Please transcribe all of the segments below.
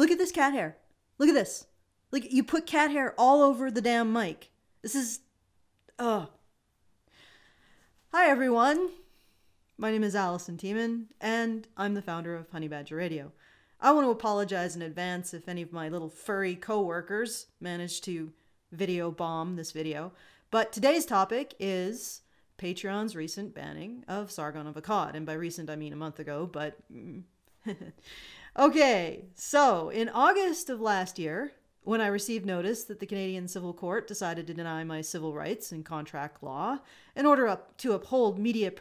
look at this cat hair. Look at this. Like, you put cat hair all over the damn mic. This is... Ugh. Hi, everyone. My name is Alison Tiemann, and I'm the founder of HoneyBadgerRadio. I want to apologize in advance if any of my little furry co-workers managed to video bomb this video. But today's topic is Patreon's recent banning of Sargon of Akkad. And by recent, I mean a month ago, but... Okay, so in August of last year, when I received notice that the Canadian Civil Court decided to deny my civil rights and contract law in order to uphold media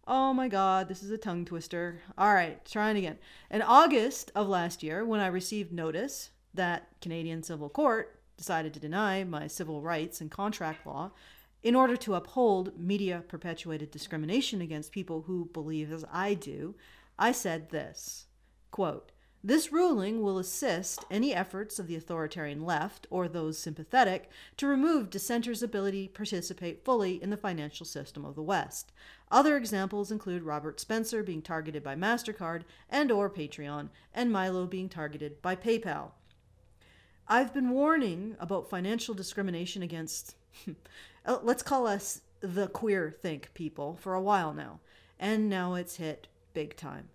Oh my God, this is a tongue twister. All right, trying again. In August of last year, when I received notice that Canadian Civil Court decided to deny my civil rights and contract law in order to uphold media-perpetuated discrimination against people who believe as I do, I said this, quote, "This ruling will assist any efforts of the authoritarian left or those sympathetic to remove dissenters' ability to participate fully in the financial system of the West. Other examples include Robert Spencer being targeted by MasterCard and/or Patreon, and Milo being targeted by PayPal. I've been warning about financial discrimination against, let's call us the queer think people, for a while now, and now it's hit big time.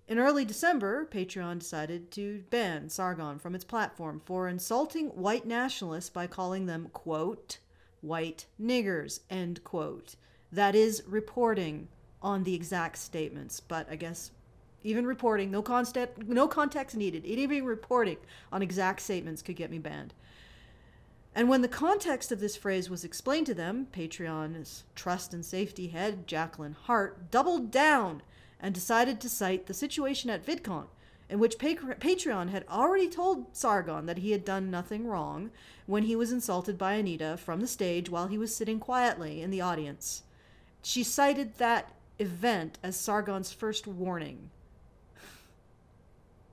In early December, Patreon decided to ban Sargon from its platform for insulting white nationalists by calling them, quote, white niggers, end quote. That is reporting on the exact statements, but I guess even reporting, no context needed, even reporting on exact statements could get me banned. And when the context of this phrase was explained to them, Patreon's trust and safety head, Jacqueline Hart, doubled down and decided to cite the situation at VidCon, in which Patreon had already told Sargon that he had done nothing wrong when he was insulted by Anita from the stage while he was sitting quietly in the audience. She cited that event as Sargon's first warning,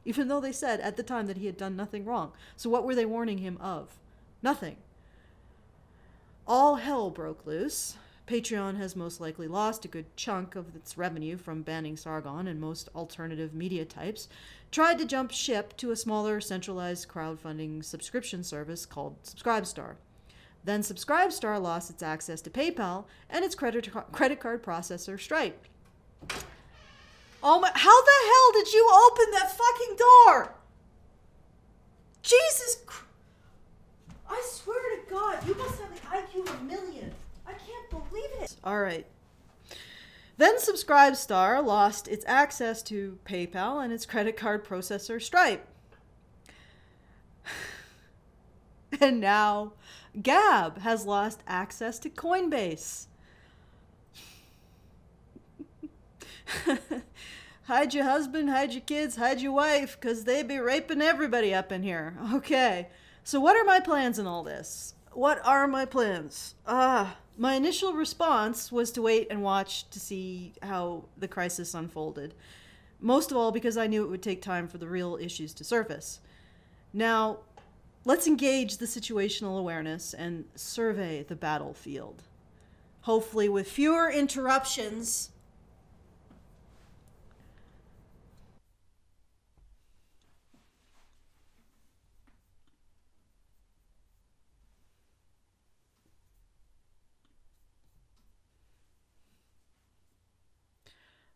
even though they said at the time that he had done nothing wrong. So what were they warning him of? Nothing. All hell broke loose. Patreon has most likely lost a good chunk of its revenue from banning Sargon, and most alternative media types tried to jump ship to a smaller centralized crowdfunding subscription service called Subscribestar. Then Subscribestar lost its access to PayPal and its credit card processor Stripe. Oh my, how the hell did you open that fucking door? Jesus Christ. I swear to God, you must have the IQ of a million. I can't believe it. All right. Then Subscribestar lost its access to PayPal and its credit card processor Stripe. And now Gab has lost access to Coinbase. Hide your husband, hide your kids, hide your wife, because they be raping everybody up in here. Okay, so what are my plans in all this? What are my plans? My initial response was to wait and watch to see how the crisis unfolded. Most of all because I knew it would take time for the real issues to surface. Now, let's engage the situational awareness and survey the battlefield. Hopefully with fewer interruptions.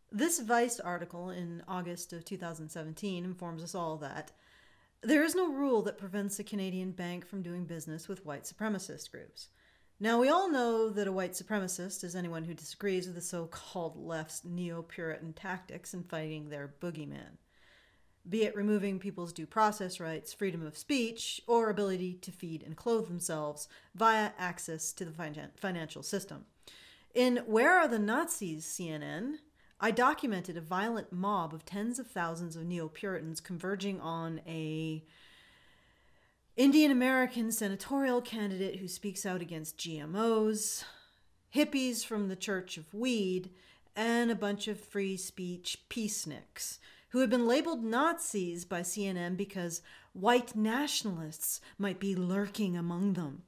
This Vice article in August of 2017 informs us all that there is no rule that prevents a Canadian bank from doing business with white supremacist groups. Now, we all know that a white supremacist is anyone who disagrees with the so-called left's neo-Puritan tactics in fighting their boogeyman, be it removing people's due process rights, freedom of speech, or ability to feed and clothe themselves via access to the financial system. In Where Are the Nazis, CNN, I documented a violent mob of tens of thousands of neo-Puritans converging on a Indian American senatorial candidate who speaks out against GMOs, hippies from the Church of Weed, and a bunch of free speech peaceniks who had been labeled Nazis by CNN because white nationalists might be lurking among them.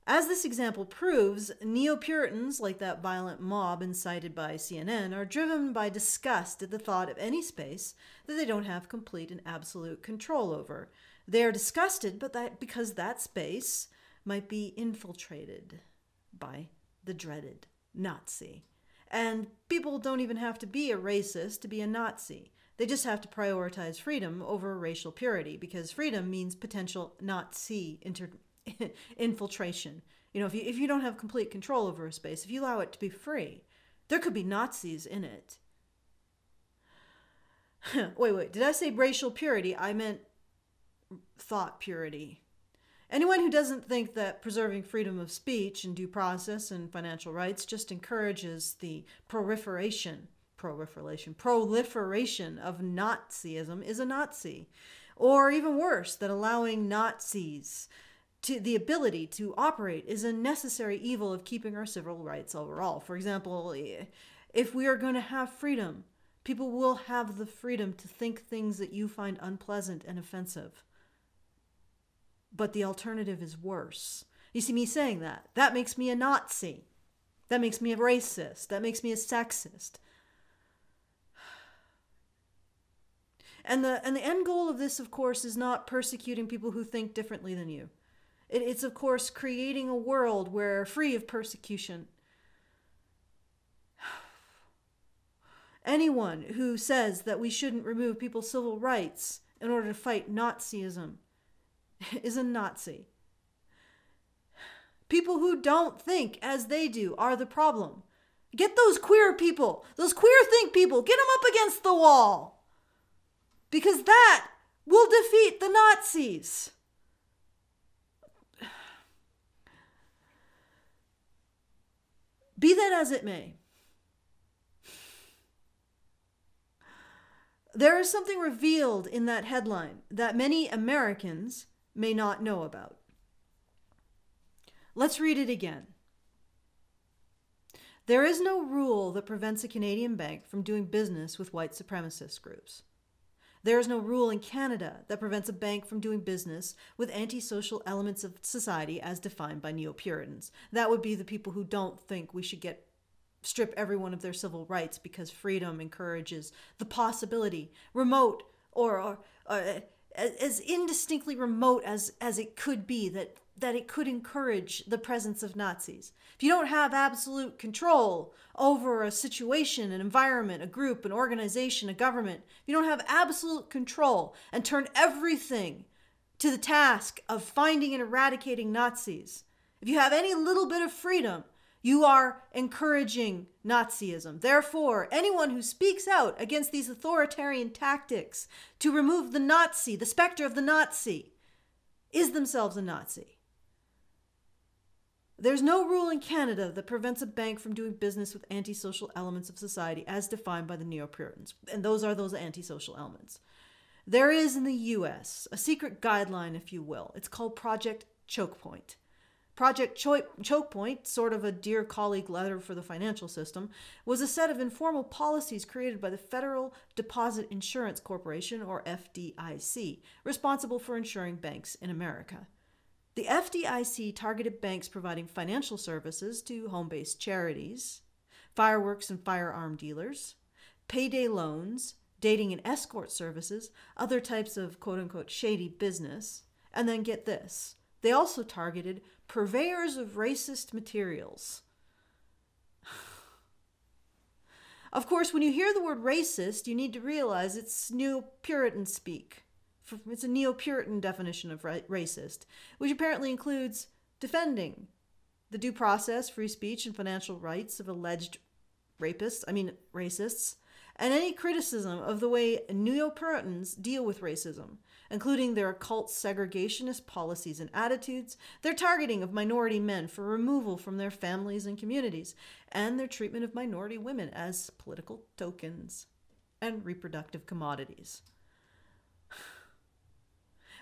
As this example proves, neo-Puritans, like that violent mob incited by CNN, are driven by disgust at the thought of any space that they don't have complete and absolute control over. They are disgusted because that space might be infiltrated by the dreaded Nazi. And people don't even have to be a racist to be a Nazi. They just have to prioritize freedom over racial purity, because freedom means potential Nazi infiltration. If you don't have complete control over a space, if you allow it to be free, there could be Nazis in it. Wait, did I say racial purity? I meant thought purity. Anyone who doesn't think that preserving freedom of speech and due process and financial rights just encourages the proliferation of Nazism is a Nazi. Or even worse, that allowing Nazis to the ability to operate is a necessary evil of keeping our civil rights overall. For example, if we are going to have freedom, people will have the freedom to think things that you find unpleasant and offensive. But the alternative is worse. You see, me saying that makes me a Nazi. That makes me a racist. That makes me a sexist. And the end goal of this, of course, is not persecuting people who think differently than you. It's, of course, creating a world where free of persecution. Anyone who says that we shouldn't remove people's civil rights in order to fight Nazism is a Nazi. People who don't think as they do are the problem. Get those queer people, those queer think people, get them up against the wall. Because that will defeat the Nazis. Be that as it may, there is something revealed in that headline that many Americans may not know about. Let's read it again. There is no rule that prevents a Canadian bank from doing business with white supremacist groups. There is no rule in Canada that prevents a bank from doing business with antisocial elements of society as defined by neo-Puritans. That would be the people who don't think we should strip everyone of their civil rights because freedom encourages the possibility, remote or as indistinctly remote as it could be, that it could encourage the presence of Nazis. If you don't have absolute control over a situation, an environment, a group, an organization, a government, if you don't have absolute control and turn everything to the task of finding and eradicating Nazis, if you have any little bit of freedom, you are encouraging Nazism. Therefore, anyone who speaks out against these authoritarian tactics to remove the Nazi, the specter of the Nazi, is themselves a Nazi. There's no rule in Canada that prevents a bank from doing business with antisocial elements of society as defined by the neo-Puritans. And those are those antisocial elements. There is in the US a secret guideline, if you will. It's called Project Choke Point. Project Choke Point, sort of a dear colleague letter for the financial system, was a set of informal policies created by the Federal Deposit Insurance Corporation, or FDIC, responsible for insuring banks in America. The FDIC targeted banks providing financial services to home-based charities, fireworks and firearm dealers, payday loans, dating and escort services, other types of quote-unquote shady business, and then get this, they also targeted purveyors of racist materials. Of course, when you hear the word racist, you need to realize it's neo-Puritan speak. It's a neo-Puritan definition of racist, which apparently includes defending the due process, free speech, and financial rights of alleged racists, and any criticism of the way neo-Puritans deal with racism, including their occult segregationist policies and attitudes, their targeting of minority men for removal from their families and communities, and their treatment of minority women as political tokens and reproductive commodities.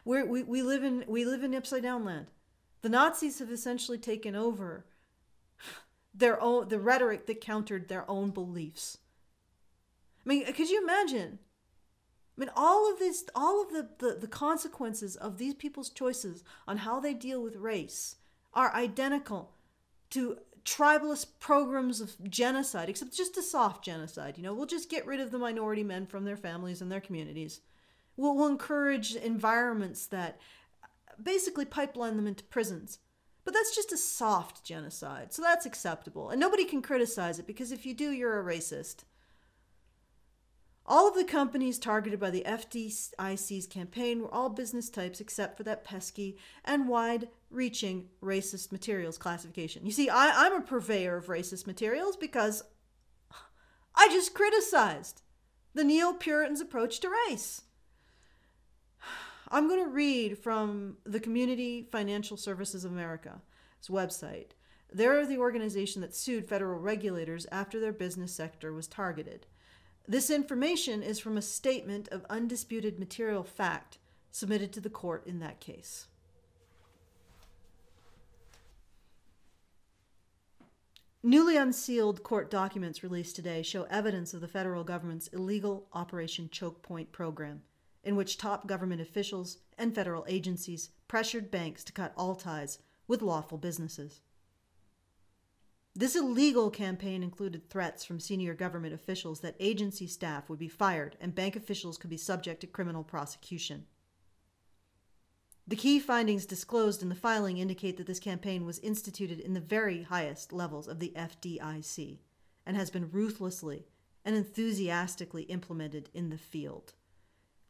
We live in upside down land. The Nazis have essentially taken over the rhetoric that countered their own beliefs. I mean, could you imagine? I mean, all of the consequences of these people's choices on how they deal with race are identical to tribalist programs of genocide, except just a soft genocide. We'll just get rid of the minority men from their families and their communities. We'll encourage environments that basically pipeline them into prisons. But that's just a soft genocide, so that's acceptable. And nobody can criticize it, because if you do, you're a racist. All of the companies targeted by the FDIC's campaign were all business types except for that pesky and wide-reaching racist materials classification. You see, I'm a purveyor of racist materials because I just criticized the Neo-Puritans' approach to race. I'm going to read from the Community Financial Services of America's website. They're the organization that sued federal regulators after their business sector was targeted. This information is from a statement of undisputed material fact submitted to the court in that case. Newly unsealed court documents released today show evidence of the federal government's illegal Operation Choke Point program, in which top government officials and federal agencies pressured banks to cut all ties with lawful businesses. This illegal campaign included threats from senior government officials that agency staff would be fired and bank officials could be subject to criminal prosecution. The key findings disclosed in the filing indicate that this campaign was instituted in the very highest levels of the FDIC and has been ruthlessly and enthusiastically implemented in the field.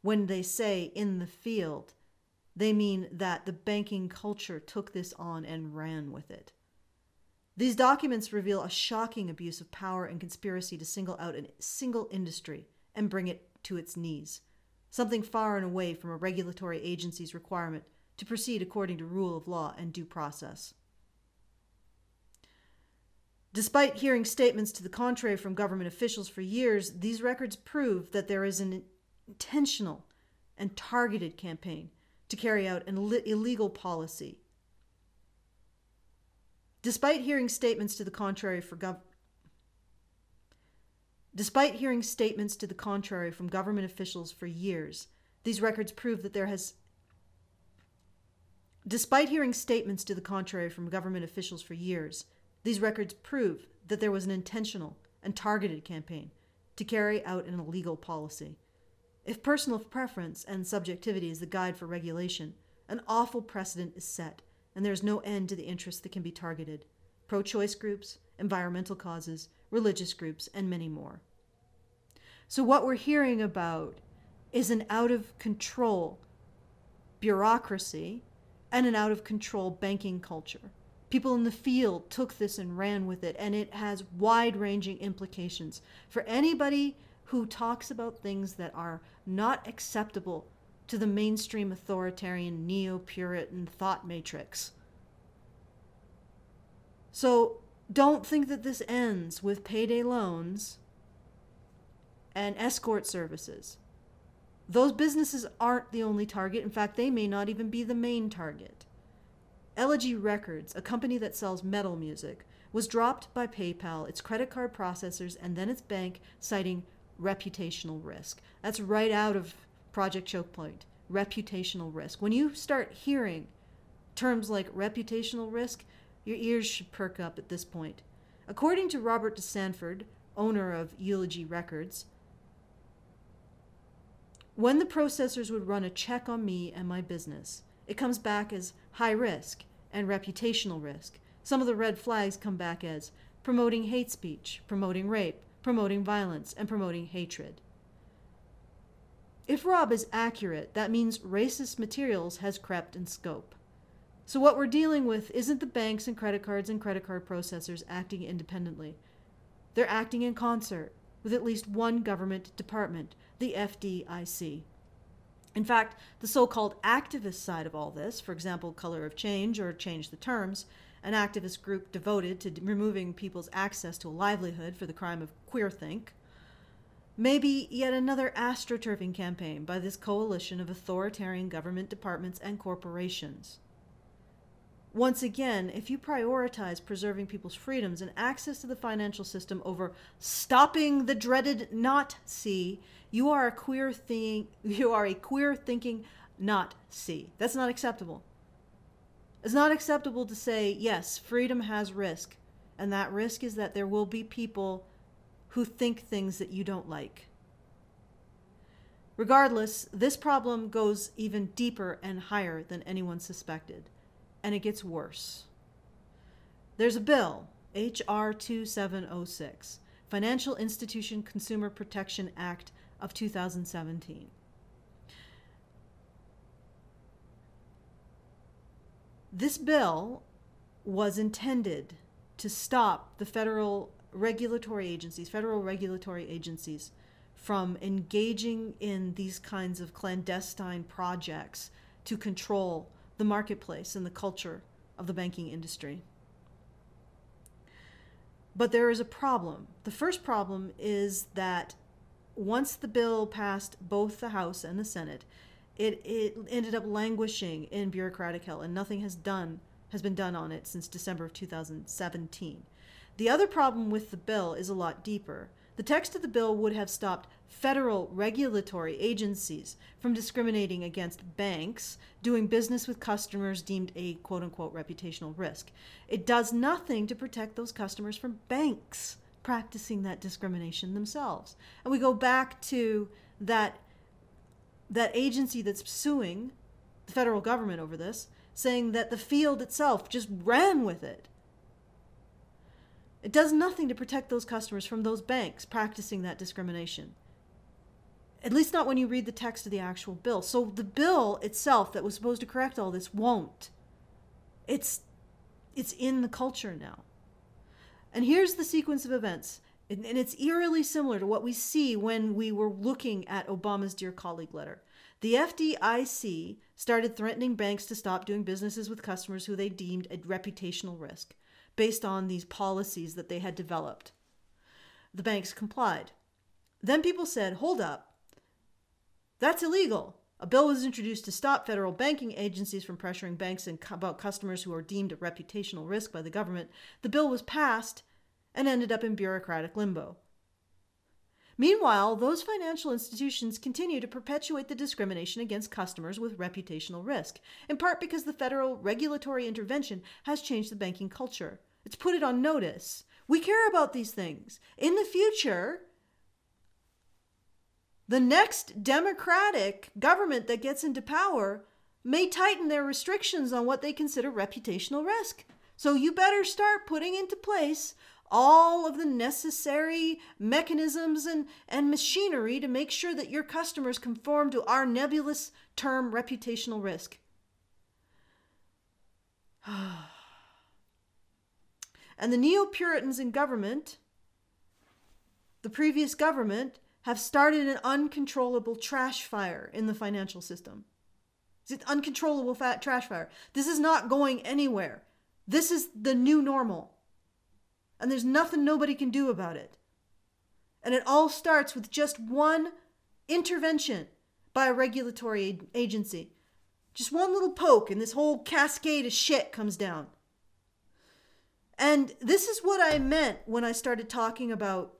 When they say in the field, they mean that the banking culture took this on and ran with it. These documents reveal a shocking abuse of power and conspiracy to single out a single industry and bring it to its knees, something far and away from a regulatory agency's requirement to proceed according to rule of law and due process. Despite hearing statements to the contrary from government officials for years, these records prove that there is an intentional and targeted campaign to carry out an illegal policy. Despite hearing statements to the contrary from government officials for years, these records prove that there has Despite hearing statements to the contrary from government officials for years, these records prove that there was an intentional and targeted campaign to carry out an illegal policy. If personal preference and subjectivity is the guide for regulation, an awful precedent is set, and there is no end to the interests that can be targeted: pro-choice groups, environmental causes, religious groups, and many more. So what we're hearing about is an out-of-control bureaucracy and an out-of-control banking culture. People in the field took this and ran with it, and it has wide-ranging implications for anybody who talks about things that are not acceptable to the mainstream authoritarian neo-Puritan thought matrix. So don't think that this ends with payday loans and escort services. Those businesses aren't the only target. In fact, they may not even be the main target. Elegy Records, a company that sells metal music, was dropped by PayPal, its credit card processors, and then its bank, citing reputational risk. That's right out of Project Choke Point. Reputational risk. When you start hearing terms like reputational risk, your ears should perk up at this point. According to Robert DeSanford, owner of Elegy Records, when the processors would run a check on me and my business, it comes back as high risk and reputational risk. Some of the red flags come back as promoting hate speech, promoting rape, promoting violence, and promoting hatred. If Rob is accurate, that means racist materials has crept in scope. So what we're dealing with isn't the banks and credit card processors acting independently. They're acting in concert with at least one government department, the FDIC. In fact, the so-called activist side of all this, for example, Color of Change or Change the Terms, an activist group devoted to removing people's access to a livelihood for the crime of queerthink, may be yet another astroturfing campaign by this coalition of authoritarian government departments and corporations. Once again, if you prioritize preserving people's freedoms and access to the financial system over stopping the dreaded Nazi, you are a queer thinking Nazi. That's not acceptable. It's not acceptable to say, yes, freedom has risk, and that risk is that there will be people who think things that you don't like. Regardless, this problem goes even deeper and higher than anyone suspected, and it gets worse. There's a bill, H.R. 2706, Financial Institution Consumer Protection Act of 2017. This bill was intended to stop the federal regulatory agencies from engaging in these kinds of clandestine projects to control the marketplace and the culture of the banking industry. But there is a problem. The first problem is that once the bill passed both the House and the Senate, it ended up languishing in bureaucratic hell, and nothing has been done on it since December of 2017. The other problem with the bill is a lot deeper. The text of the bill would have stopped federal regulatory agencies from discriminating against banks doing business with customers deemed a quote-unquote reputational risk. It does nothing to protect those customers from banks practicing that discrimination themselves. And we go back to that agency that's suing the federal government over this, saying that the field itself just ran with it. It does nothing to protect those customers from those banks practicing that discrimination. At least not when you read the text of the actual bill. So the bill itself that was supposed to correct all this won't. It's in the culture now. And here's the sequence of events. And it's eerily similar to what we see when we were looking at Obama's Dear Colleague letter. The FDIC started threatening banks to stop doing businesses with customers who they deemed a reputational risk, based on these policies that they had developed. The banks complied. Then people said, hold up, that's illegal. A bill was introduced to stop federal banking agencies from pressuring banks about customers who are deemed a reputational risk by the government. The bill was passed and ended up in bureaucratic limbo. Meanwhile, those financial institutions continue to perpetuate the discrimination against customers with reputational risk, in part because the federal regulatory intervention has changed the banking culture. It's put it on notice. We care about these things. In the future, the next democratic government that gets into power may tighten their restrictions on what they consider reputational risk. So you better start putting into place all of the necessary mechanisms and machinery to make sure that your customers conform to our nebulous term reputational risk. And the neo-Puritans in government, the previous government, have started an uncontrollable trash fire in the financial system. It's an uncontrollable trash fire. This is not going anywhere. This is the new normal. And there's nothing nobody can do about it. And it all starts with just one intervention by a regulatory agency. Just one little poke and this whole cascade of shit comes down. And this is what I meant when I started talking about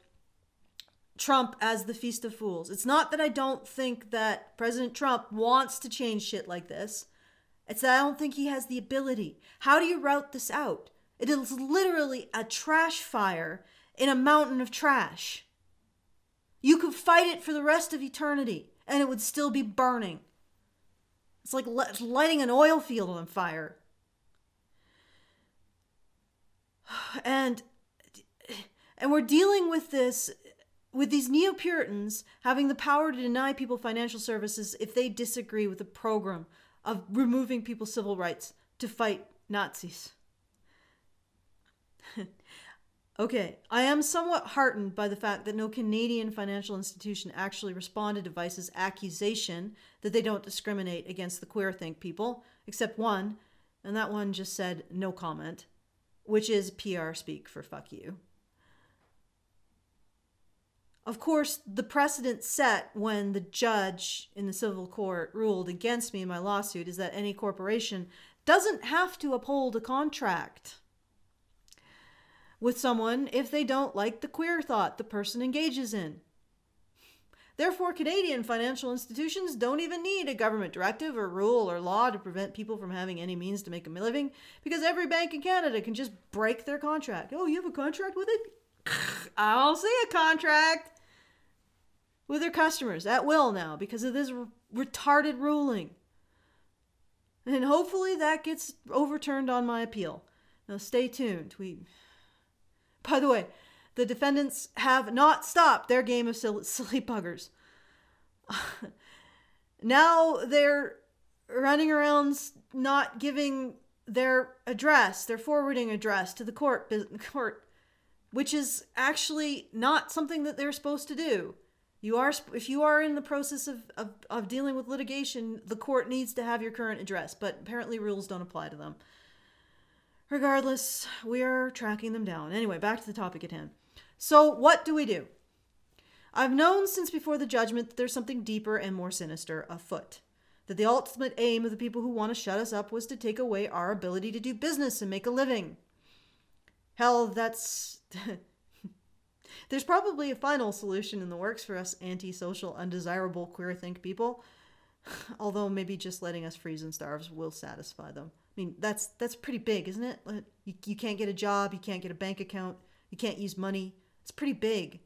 Trump as the Feast of Fools. It's not that I don't think that President Trump wants to change shit like this. It's that I don't think he has the ability. How do you route this out? It is literally a trash fire in a mountain of trash. You could fight it for the rest of eternity and it would still be burning. It's like lighting an oil field on fire. And we're dealing with this, with these neo-Puritans having the power to deny people financial services if they disagree with the program of removing people's civil rights to fight Nazis. Okay, I am somewhat heartened by the fact that no Canadian financial institution actually responded to Vice's accusation that they don't discriminate against the queer think people, except one, and that one just said no comment, which is PR speak for fuck you. Of course, the precedent set when the judge in the civil court ruled against me in my lawsuit is that any corporation doesn't have to uphold a contract with someone if they don't like the queer thought the person engages in. Therefore, Canadian financial institutions don't even need a government directive or rule or law to prevent people from having any means to make a living, because every bank in Canada can just break their contract. Oh, you have a contract with it? I'll see a contract with their customers at will now because of this retarded ruling. And hopefully that gets overturned on my appeal. Now stay tuned. By the way, the defendants have not stopped their game of silly buggers. Now they're running around not giving their address, their forwarding address to the court, which is actually not something that they're supposed to do. If you are in the process of dealing with litigation, the court needs to have your current address, but apparently rules don't apply to them. Regardless, we are tracking them down. Anyway, back to the topic at hand. So what do we do? I've known since before the judgment that there's something deeper and more sinister afoot. That the ultimate aim of the people who want to shut us up was to take away our ability to do business and make a living. Hell, that's... There's probably a final solution in the works for us antisocial, undesirable, queer-think people. Although maybe just letting us freeze and starve will satisfy them. I mean, that's pretty big, isn't it? You can't get a job, you can't get a bank account, you can't use money. It's pretty big.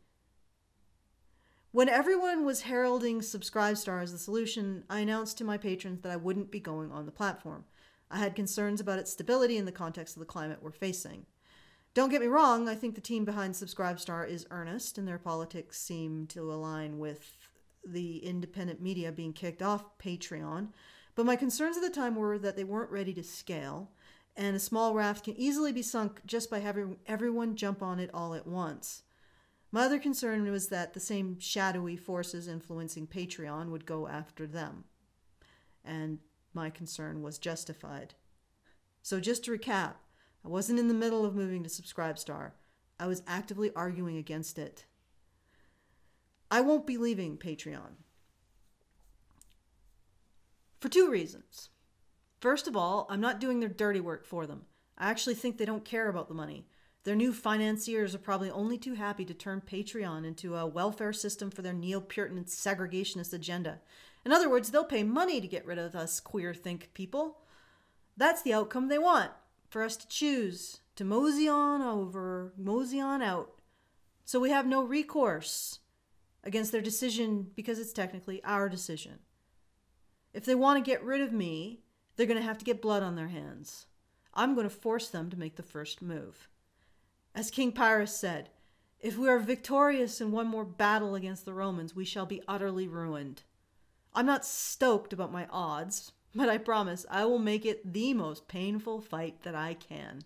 When everyone was heralding Subscribestar as the solution, I announced to my patrons that I wouldn't be going on the platform. I had concerns about its stability in the context of the climate we're facing. Don't get me wrong, I think the team behind Subscribestar is earnest, and their politics seem to align with the independent media being kicked off Patreon. But my concerns at the time were that they weren't ready to scale, and a small raft can easily be sunk just by having everyone jump on it all at once. My other concern was that the same shadowy forces influencing Patreon would go after them. And my concern was justified. So just to recap, I wasn't in the middle of moving to Subscribestar. I was actively arguing against it. I won't be leaving Patreon. For two reasons. First of all, I'm not doing their dirty work for them. I actually think they don't care about the money. Their new financiers are probably only too happy to turn Patreon into a welfare system for their neo-Puritan and segregationist agenda. In other words, they'll pay money to get rid of us queer-think people. That's the outcome they want, for us to choose to mosey on out. So we have no recourse against their decision because it's technically our decision. If they want to get rid of me, they're going to have to get blood on their hands. I'm going to force them to make the first move. As King Pyrrhus said, if we are victorious in one more battle against the Romans, we shall be utterly ruined. I'm not stoked about my odds, but I promise I will make it the most painful fight that I can.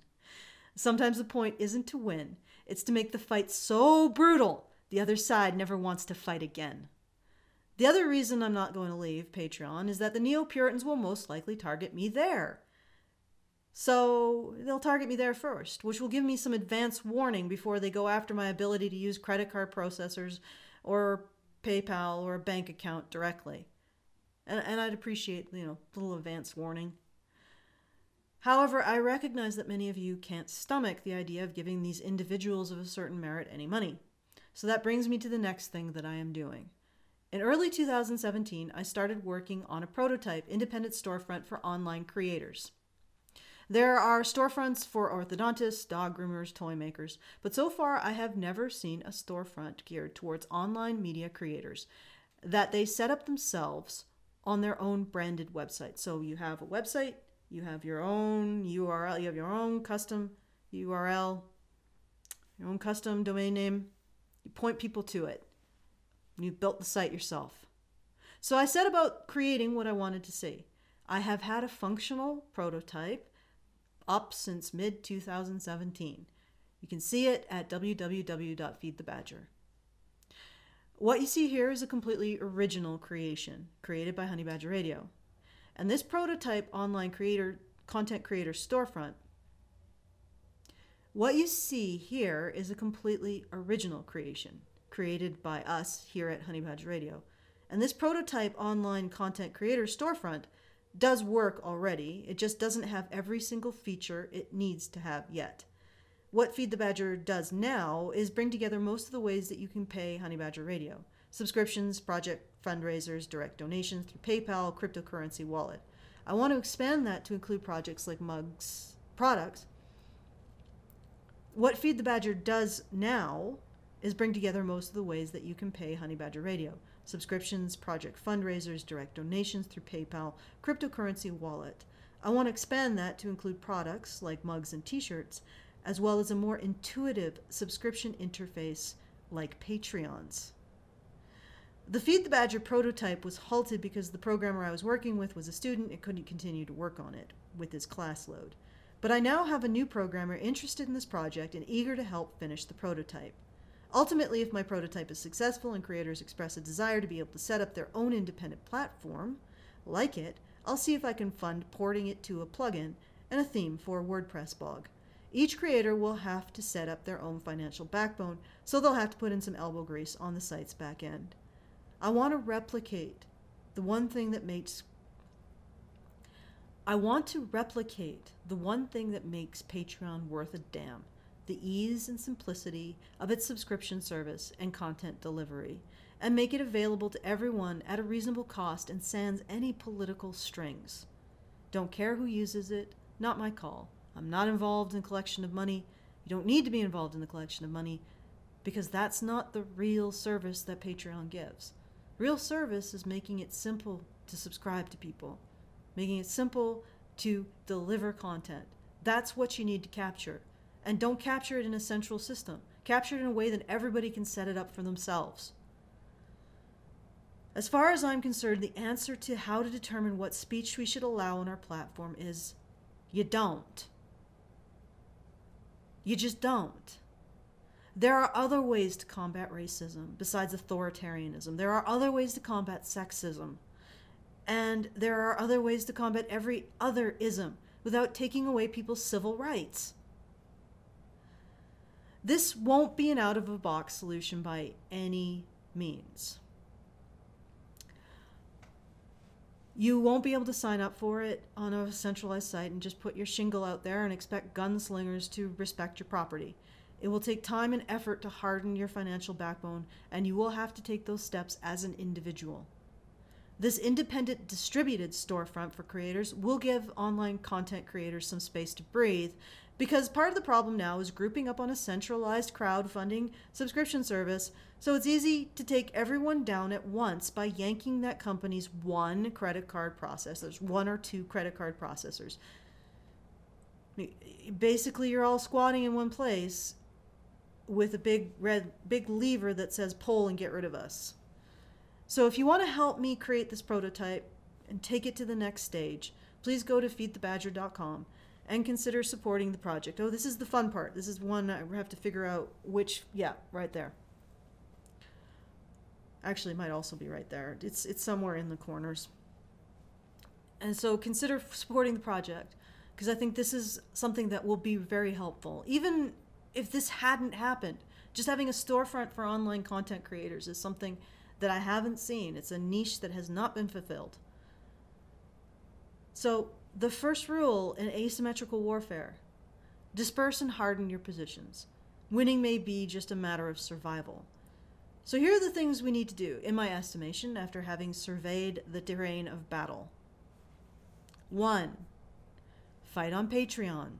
Sometimes the point isn't to win, it's to make the fight so brutal the other side never wants to fight again. The other reason I'm not going to leave Patreon is that the Neo-Puritans will most likely target me there. So they'll target me there first, which will give me some advance warning before they go after my ability to use credit card processors or PayPal or a bank account directly. And I'd appreciate, a little advance warning. However, I recognize that many of you can't stomach the idea of giving these individuals of a certain merit any money. So that brings me to the next thing that I am doing. In early 2017, I started working on a prototype independent storefront for online creators. There are storefronts for orthodontists, dog groomers, toy makers, but so far I have never seen a storefront geared towards online media creators that they set up themselves on their own branded website. So you have a website, you have your own URL, you have your own custom URL, your own custom domain name. You point people to it. You've built the site yourself. So I set about creating what I wanted to see. I have had a functional prototype up since mid-2017. You can see it at www.feedthebadger. What you see here is a completely original creation created by HoneyBadgerRadio. And this prototype online content creator storefront, what you see here is a completely original creation created by us here at HoneyBadgerRadio. And this prototype online content creator storefront does work already. It just doesn't have every single feature it needs to have yet. What Feed the Badger does now is bring together most of the ways that you can pay HoneyBadgerRadio. subscriptions, project fundraisers, direct donations through PayPal, cryptocurrency wallet. I want to expand that to include projects like mugs, products. What Feed the Badger does now is bring together most of the ways that you can pay Honey Badger Radio. Subscriptions, project fundraisers, direct donations through PayPal, cryptocurrency wallet. I want to expand that to include products like mugs and t-shirts, as well as a more intuitive subscription interface like Patreons. The Feed the Badger prototype was halted because the programmer I was working with was a student and couldn't continue to work on it with his class load. But I now have a new programmer interested in this project and eager to help finish the prototype. Ultimately, if my prototype is successful and creators express a desire to be able to set up their own independent platform, like it, I'll see if I can fund porting it to a plugin and a theme for a WordPress blog. Each creator will have to set up their own financial backbone, so they'll have to put in some elbow grease on the site's back end. I want to replicate the one thing that makes Patreon worth a damn. The ease and simplicity of its subscription service and content delivery, and make it available to everyone at a reasonable cost and sans any political strings. Don't care who uses it, not my call. I'm not involved in collection of money. You don't need to be involved in the collection of money, because that's not the real service that Patreon gives. Real service is making it simple to subscribe to people, making it simple to deliver content. That's what you need to capture. And don't capture it in a central system. Capture it in a way that everybody can set it up for themselves. As far as I'm concerned, the answer to how to determine what speech we should allow on our platform is you don't. You just don't. There are other ways to combat racism besides authoritarianism. There are other ways to combat sexism. And there are other ways to combat every other ism without taking away people's civil rights. This won't be an out-of-the-box solution by any means. You won't be able to sign up for it on a centralized site and just put your shingle out there and expect gunslingers to respect your property. It will take time and effort to harden your financial backbone, and you will have to take those steps as an individual. This independent distributed storefront for creators will give online content creators some space to breathe, because part of the problem now is grouping up on a centralized crowdfunding subscription service, so it's easy to take everyone down at once by yanking that company's one credit card processors, one or two credit card processors. Basically, you're all squatting in one place with a big lever that says pull and get rid of us. So if you want to help me create this prototype and take it to the next stage, please go to feedthebadger.com and consider supporting the project. Oh, this is the fun part. This is one I have to figure out which, yeah, right there. Actually, it might also be right there. It's somewhere in the corners. And so consider supporting the project, because I think this is something that will be very helpful. Even if this hadn't happened, just having a storefront for online content creators is something that I haven't seen. It's a niche that has not been fulfilled. So the first rule in asymmetrical warfare: disperse and harden your positions. Winning may be just a matter of survival. So here are the things we need to do, in my estimation, after having surveyed the terrain of battle. 1. Fight on Patreon.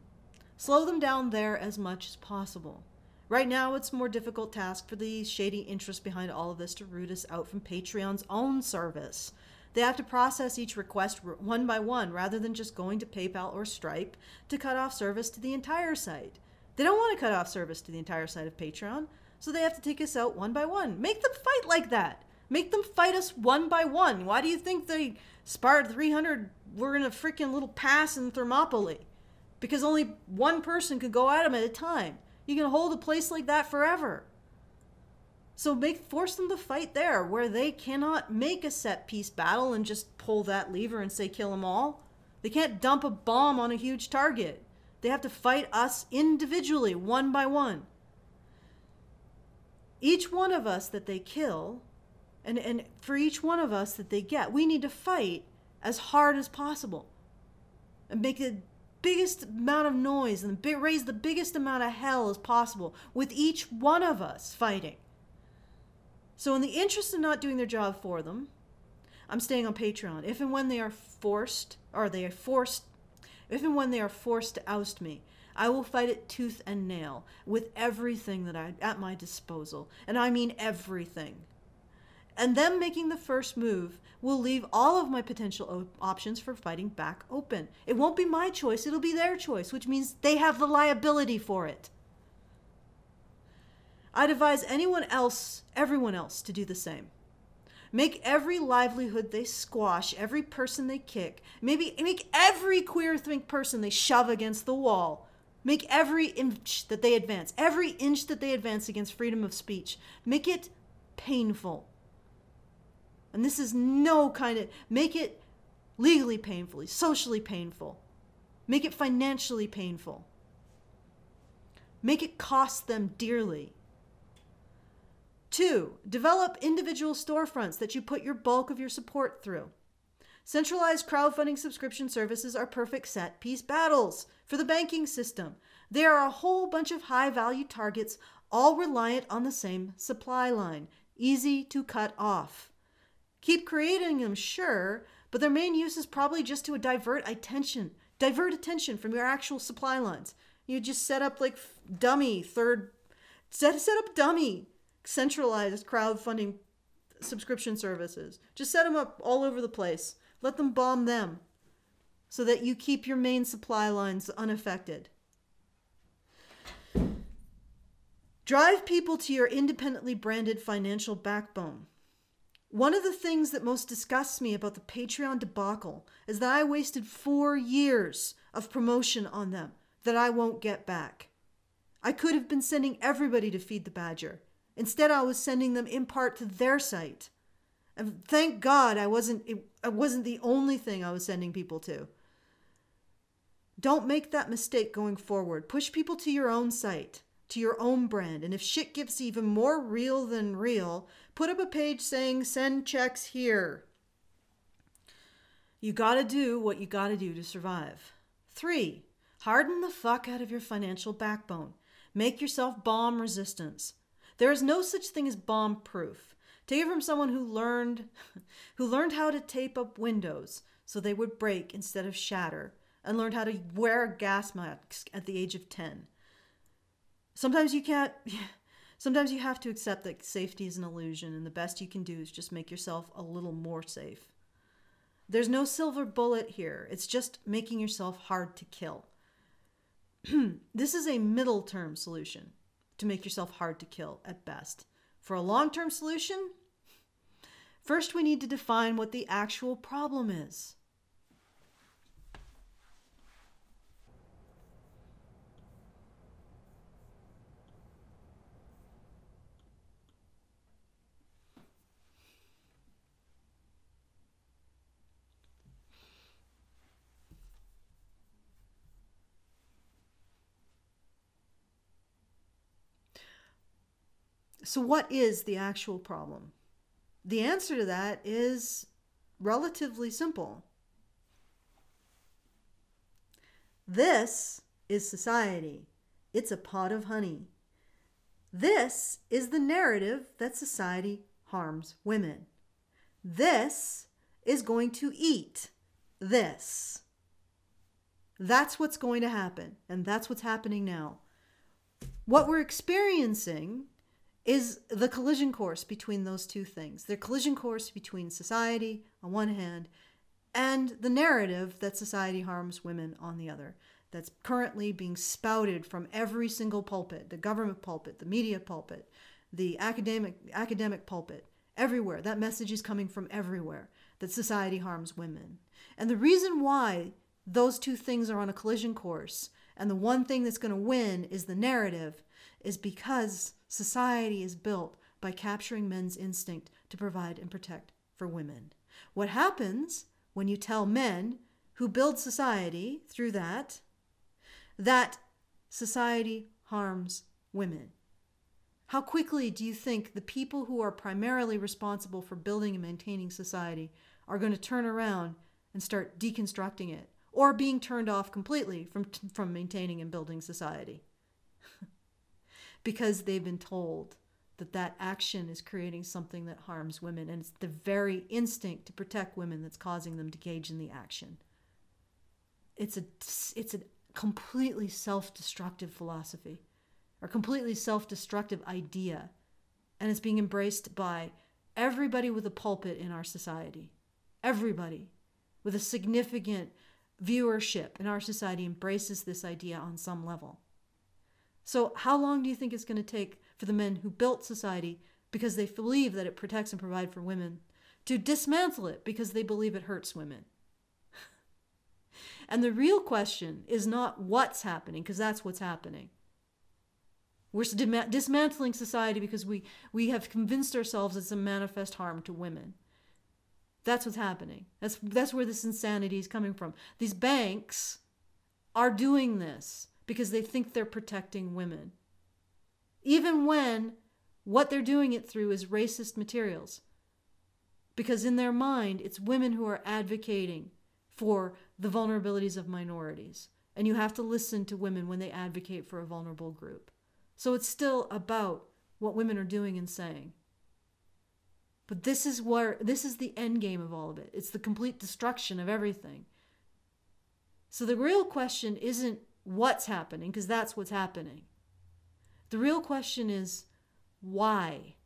Slow them down there as much as possible. Right now, it's a more difficult task for the shady interests behind all of this to root us out from Patreon's own service. They have to process each request one by one rather than just going to PayPal or Stripe to cut off service to the entire site. They don't want to cut off service to the entire site of Patreon, so they have to take us out one by one. Make them fight like that. Make them fight us one by one. Why do you think they Sparred 300 were in a freaking little pass in Thermopylae? Because only one person could go at them at a time. You can hold a place like that forever. So force them to fight there, where they cannot make a set piece battle and just pull that lever and say kill them all. They can't dump a bomb on a huge target. They have to fight us individually, one by one. Each one of us that they kill, and for each one of us that they get, we need to fight as hard as possible and make the biggest amount of noise and raise the biggest amount of hell as possible with each one of us fighting. So in the interest of not doing their job for them, I'm staying on Patreon. If and when they are forced to oust me, I will fight it tooth and nail with everything that I at my disposal. And I mean everything. And them making the first move will leave all of my potential options for fighting back open. It won't be my choice, it'll be their choice, which means they have the liability for it. I'd advise everyone else to do the same. Make every livelihood they squash, every person they kick, make every queer person they shove against the wall. Make every inch that they advance against freedom of speech. Make it painful. And this is make it legally painful, socially painful. Make it financially painful. Make it cost them dearly. 2, develop individual storefronts that you put your bulk of your support through. Centralized crowdfunding subscription services are perfect set-piece battles for the banking system. There are a whole bunch of high-value targets, all reliant on the same supply line, easy to cut off. Keep creating them, sure, but their main use is probably just to divert attention from your actual supply lines. You just set up dummy centralized crowdfunding subscription services. Just set them up all over the place. Let them bomb them so that you keep your main supply lines unaffected. Drive people to your independently branded financial backbone. One of the things that most disgusts me about the Patreon debacle is that I wasted 4 years of promotion on them that I won't get back. I could have been sending everybody to Feed the Badger. Instead, I was sending them in part to their site. And thank God I wasn't the only thing I was sending people to. Don't make that mistake going forward. Push people to your own site, to your own brand. And if shit gets even more real than real, put up a page saying, send checks here. You gotta do what you gotta do to survive. 3, harden the fuck out of your financial backbone. Make yourself bomb resistance. There is no such thing as bomb-proof. Take it from someone who learned how to tape up windows so they would break instead of shatter, and learned how to wear a gas mask at the age of 10. Sometimes you have to accept that safety is an illusion, and the best you can do is just make yourself a little more safe. There's no silver bullet here. It's just making yourself hard to kill. This is a middle-term solution. To make yourself hard to kill at best. For a long-term solution, first we need to define what the actual problem is. So what is the actual problem? The answer to that is relatively simple. This is society. It's a pot of honey. This is the narrative that society harms women. This is going to eat this. That's what's going to happen, and that's what's happening now. What we're experiencing is the collision course between those two things. The collision course between society on one hand and the narrative that society harms women on the other. That's currently being spouted from every single pulpit, the government pulpit, the media pulpit, the academic pulpit, everywhere. That message is coming from everywhere, that society harms women. And the reason why those two things are on a collision course and the one thing that's going to win is the narrative is because society is built by capturing men's instinct to provide and protect for women. What happens when you tell men who build society through that society harms women? How quickly do you think the people who are primarily responsible for building and maintaining society are going to turn around and start deconstructing it or being turned off completely from maintaining and building society? Because they've been told that action is creating something that harms women, and it's the very instinct to protect women that's causing them to engage in the action. It's a completely self-destructive philosophy, or completely self-destructive idea, and it's being embraced by everybody with a pulpit in our society. Everybody with a significant viewership in our society embraces this idea on some level. So how long do you think it's going to take for the men who built society because they believe that it protects and provides for women to dismantle it because they believe it hurts women? And the real question is not what's happening, because that's what's happening. We're dismantling society because we have convinced ourselves it's a manifest harm to women. That's what's happening. That's where this insanity is coming from. These banks are doing this because they think they're protecting women, even when what they're doing it through is racist materials. Because in their mind, it's women who are advocating for the vulnerabilities of minorities. And you have to listen to women when they advocate for a vulnerable group. So it's still about what women are doing and saying. But this is the end game of all of it. It's the complete destruction of everything. So the real question isn't what's happening, because that's what's happening. The real question is why?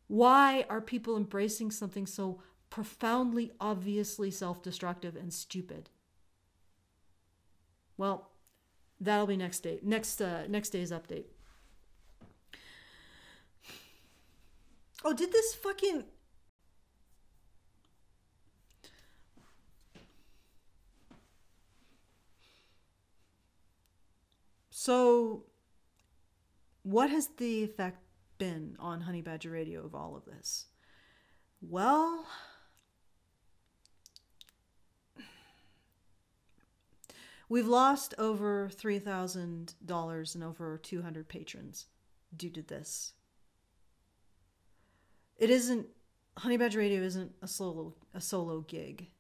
Why are people embracing something so profoundly, obviously self-destructive and stupid? Well, that'll be next day's update. Oh, did this fucking... So, what has the effect been on Honey Badger Radio of all of this? Well, we've lost over $3,000 and over 200 patrons due to this. Honey Badger Radio isn't a solo gig.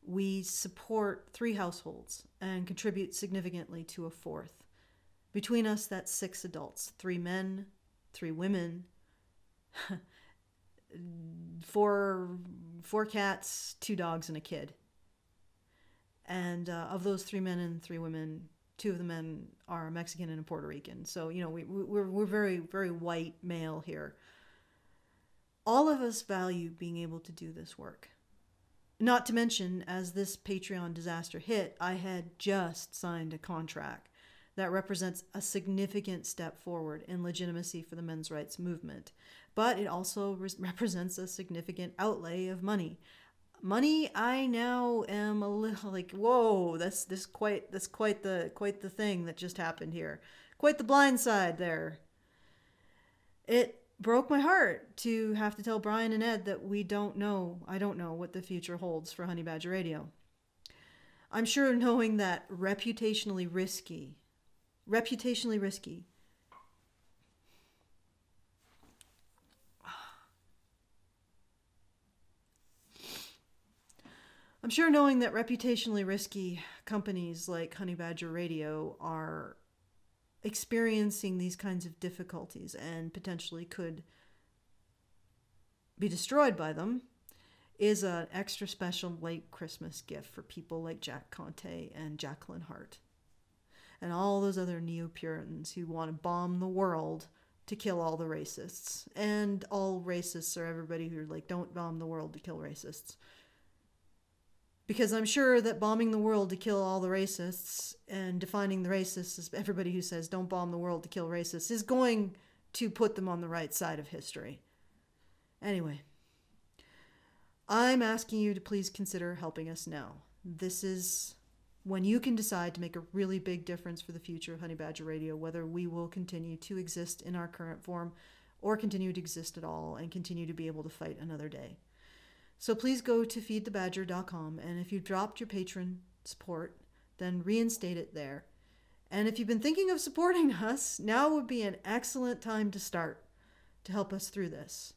We support 3 households and contribute significantly to a 4th. Between us, that's 6 adults, 3 men, 3 women, 4 cats, 2 dogs, and a kid. And of those 3 men and 3 women, 2 of the men are Mexican and a Puerto Rican. So, we're very, very white male here. All of us value being able to do this work. Not to mention, as this Patreon disaster hit, I had just signed a contract that represents a significant step forward in legitimacy for the men's rights movement. But it also represents a significant outlay of money. Money I now am a little like, whoa, that's quite the thing that just happened here. Quite the blind side there. It broke my heart to have to tell Brian and Ed that I don't know what the future holds for Honey Badger Radio. I'm sure knowing that reputationally risky. I'm sure knowing that reputationally risky companies like Honey Badger Radio are experiencing these kinds of difficulties and potentially could be destroyed by them is an extra special late Christmas gift for people like Jack Conte and Jacqueline Hart and all those other neo-Puritans who want to bomb the world to kill all the racists. And all racists are everybody who are like, don't bomb the world to kill racists. Because I'm sure that bombing the world to kill all the racists and defining the racists as everybody who says don't bomb the world to kill racists is going to put them on the right side of history. Anyway, I'm asking you to please consider helping us now. This is when you can decide to make a really big difference for the future of Honey Badger Radio, whether we will continue to exist in our current form or continue to exist at all and continue to be able to fight another day. So please go to feedthebadger.com, and if you dropped your patron support, then reinstate it there. And if you've been thinking of supporting us, now would be an excellent time to start to help us through this.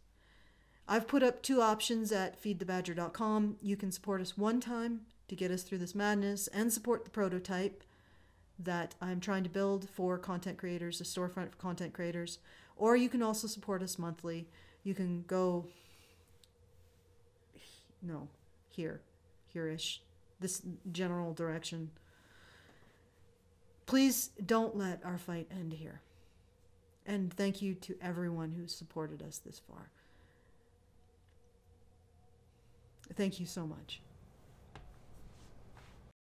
I've put up 2 options at feedthebadger.com. You can support us one time to get us through this madness and support the prototype that I'm trying to build for content creators, a storefront for content creators. Or you can also support us monthly. You can go, no, here-ish, this general direction. Please don't let our fight end here. And thank you to everyone who's supported us this far. Thank you so much.